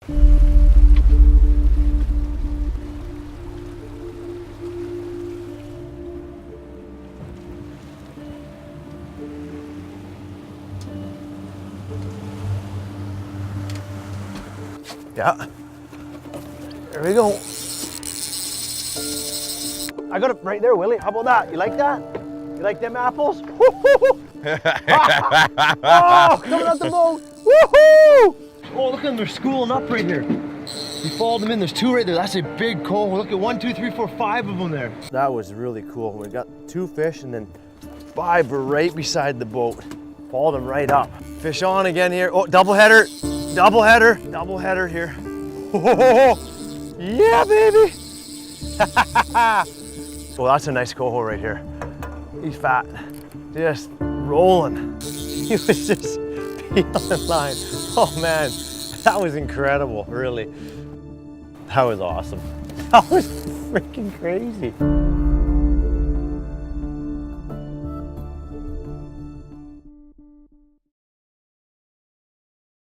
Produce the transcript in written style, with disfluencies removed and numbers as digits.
Yeah. There we go. I got it right there, Willie. How about that? You like that? You like them apples? Oh, coming out the boat. Woohoo! Oh, look at them. They're schooling up right here. You followed them in. There's two right there. That's a big coho. Look at 1, 2, 3, 4, 5 of them there. That was really cool. We got 2 fish and then 5 were right beside the boat. Followed them right up. Fish on again here. Oh, double header. Double header. Double header here. Oh, yeah, baby. Oh, that's a nice coho right here. He's fat. Just rolling. He was just peeling line. Oh man, that was incredible, really. That was awesome. That was freaking crazy.